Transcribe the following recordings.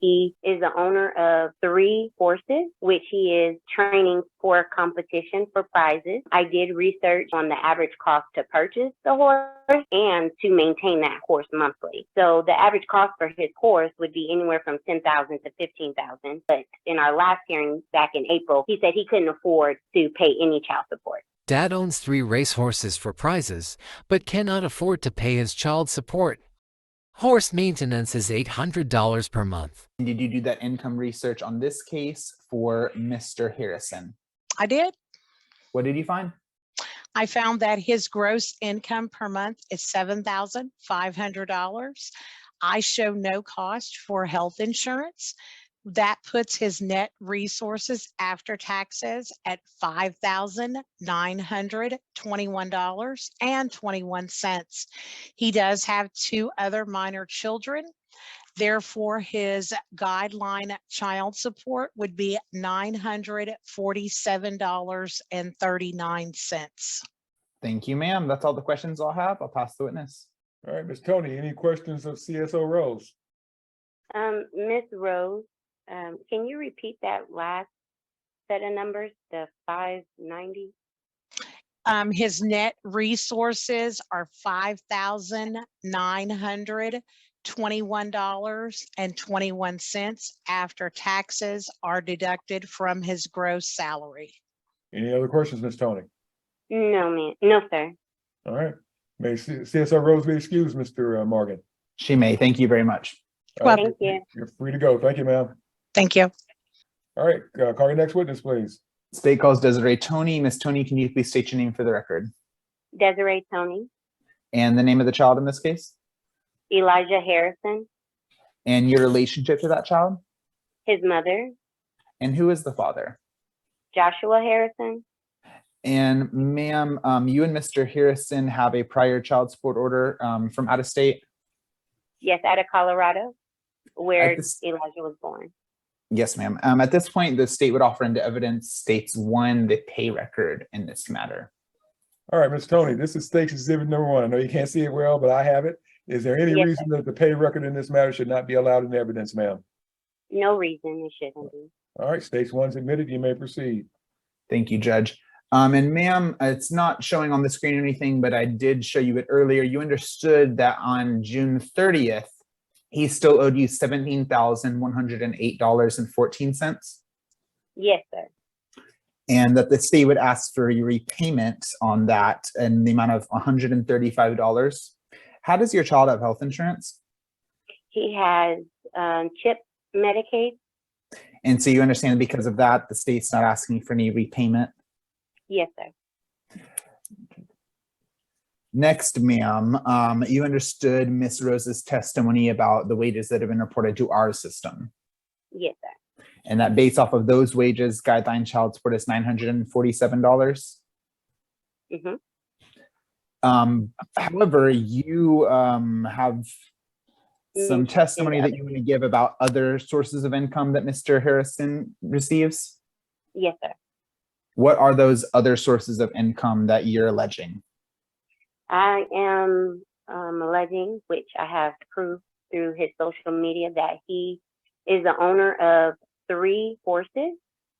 He is the owner of 3 horses, which he is training for competition for prizes. I did research on the average cost to purchase the horse and to maintain that horse monthly. So the average cost for his horse would be anywhere from $10,000 to $15,000. But in our last hearing back in April, he said he couldn't afford to pay any child support. Dad owns 3 racehorses for prizes, but cannot afford to pay his child support. Horse maintenance is $800 per month. Did you do that income research on this case for Mr. Harrison? I did. What did you find? I found that his gross income per month is $7,500. I show no cost for health insurance. That puts his net resources after taxes at $5,921.21. He does have 2 other minor children. Therefore, his guideline child support would be $947.39. Thank you, ma'am. That's all the questions I'll have. I'll pass the witness. All right, Ms. Tony, any questions of CSO Rose? Ms. Rose, can you repeat that last set of numbers, the 590? His net resources are $5,921.21 after taxes are deducted from his gross salary. Any other questions, Ms. Tony? No, ma'am. No, sir. All right. May CSO Rose be excused, Mr. Morgan. She may. Thank you very much. All right, Thank you. you're free to go. Thank you, ma'am. Thank you. All right, call your next witness, please. State calls Desiree Tony. Miss Tony, can you please state your name for the record? Desiree Tony. And the name of the child in this case? Elijah Harrison. And your relationship to that child? His mother. And who is the father? Joshua Harrison. And ma'am, you and Mr. Harrison have a prior child support order from out of state? Yes, out of Colorado, where this- Elijah was born. Yes, ma'am. At this point, the state would offer into evidence states 1, the pay record in this matter. All right, Ms. Tony, this is State Exhibit number 1. I know you can't see it well, but I have it. Is there any Yes, reason that the pay record in this matter should not be allowed in evidence, ma'am? No reason it shouldn't be. All right, Stage 1's admitted. You may proceed. Thank you, Judge. And ma'am, it's not showing on the screen or anything, but I did show you it earlier. You understood that on June 30th, he still owed you $17,108.14. Yes, sir. And that the state would ask for a repayment on that in the amount of $135. How does your child have health insurance? He has CHIP Medicaid. And so you understand because of that, the state's not asking for any repayment? Yes, sir. Next, ma'am, you understood Miss Rose's testimony about the wages that have been reported to our system. Yes, sir. And that based off of those wages, guideline child support is $947. Mm-hmm. However, you have some testimony that you want to give about other sources of income that Mr. Harrison receives. Yes, sir. What are those other sources of income that you're alleging? I am alleging, which I have proof through his social media, that he is the owner of 3 horses,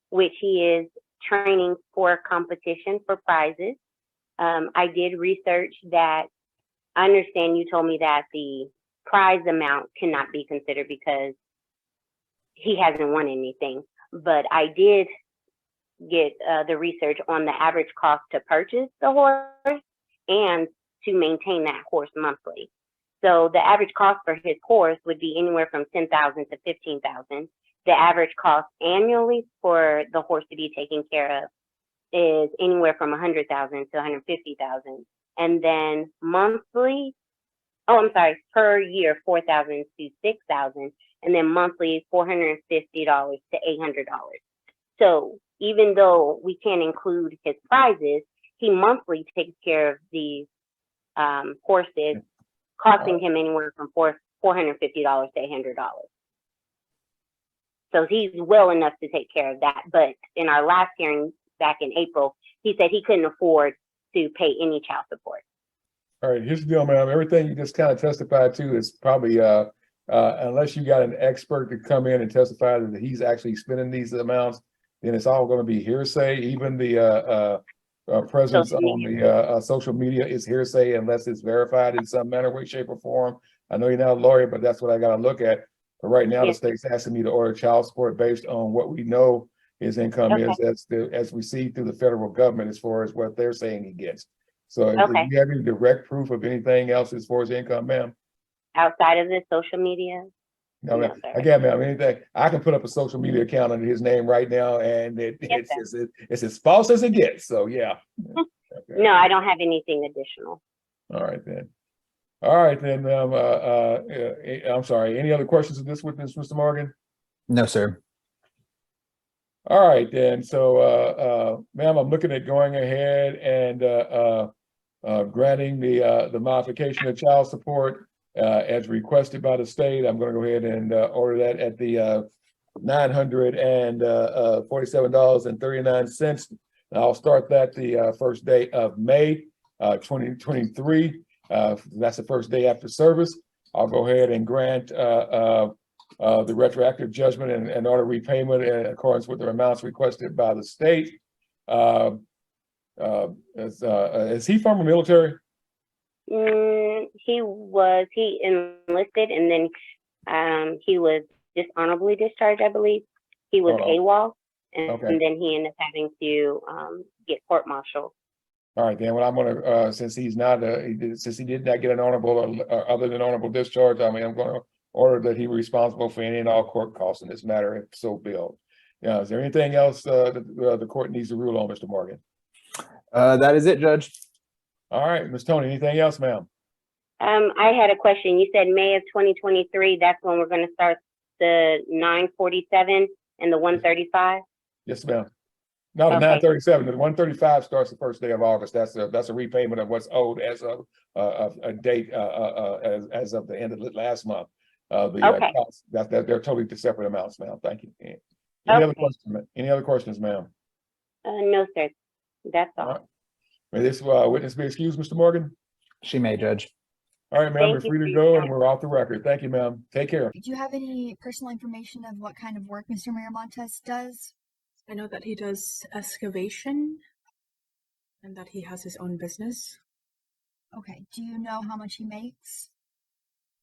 which he is training for competition for prizes. I did research that. I understand you told me that the prize amount cannot be considered because he hasn't won anything, but I did get the research on the average cost to purchase the horse and to maintain that horse monthly. So the average cost for his horse would be anywhere from $10,000 to $15,000. The average cost annually for the horse to be taken care of is anywhere from $100,000 to $150,000. And then monthly, per year, $4,000 to $6,000, and then monthly $450 to $800. So even though we can't include his prizes, he monthly takes care of these horses, costing him anywhere from $450 to $800. So he's well enough to take care of that. But in our last hearing back in April, he said he couldn't afford to pay any child support. All right, here's the deal, ma'am. Everything you just kind of testified to is probably unless you got an expert to come in and testify that he's actually spending these amounts, then it's all going to be hearsay. Even the presence Social on the social media is hearsay unless it's verified in some manner, way, shape, or form. I know you're not a lawyer, but that's what I got to look at. But right now, the Yes. state's asking me to order child support based on what we know his income Okay. is, as we see through the federal government, as far as what they're saying he gets. So, do Okay. you have any direct proof of anything else as far as income, ma'am? Outside of the social media? No, No, ma'am. sir. Again, ma'am, anything, I can put up a social media account under his name right now, and Yes, it's as false as it gets. So, yeah. Okay. No, I don't have anything additional. All right, then. All right, then, ma'am. I'm sorry. Any other questions of this witness, Mr. Morgan? No, sir. All right, then. So, ma'am, I'm looking at going ahead and granting the modification of child support as requested by the state. I'm going to go ahead and order that at the $947.39. I'll start that the first day of May 2023. That's the first day after service. I'll go ahead and grant the retroactive judgment and order repayment in accordance with the amounts requested by the state. Is he from the military? He enlisted and then he was dishonorably discharged, I believe. He was AWOL, and Okay. then he ended up having to get court-martialed. All right, then. Well, I'm gonna since he's not since he did not get an honorable other than honorable discharge, I mean, I'm going to order that he be responsible for any and all court costs in this matter, if so billed. Yeah. Is there anything else that the court needs to rule on, Mr. Morgan? That is it, Judge. All right, Ms. Tony. Anything else, ma'am? I had a question. You said May of 2023. That's when we're going to start the 947 and the 135. Yes, ma'am. No, the Okay. 937. The 135 starts the first day of August. That's a repayment of what's owed as of a date as of the end of last month. Okay. They're totally two separate amounts, ma'am. Thank you. Any Okay. other questions? Any other questions, ma'am? No, sir. That's all. All right. May this witness be excused, Mr. Morgan? She may, Judge. All right, ma'am. Thank We're you free to for your go, and time. we're off the record. Thank you, ma'am. Take care. Do you have any personal information of what kind of work Mr. Miramontes does? I know that he does excavation and that he has his own business. Okay. Do you know how much he makes?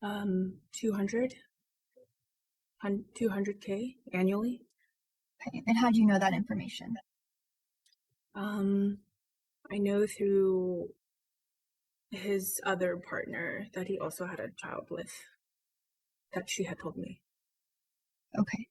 200K annually. Okay. And how do you know that information? I know through his other partner that he also had a child with, that she had told me. Okay.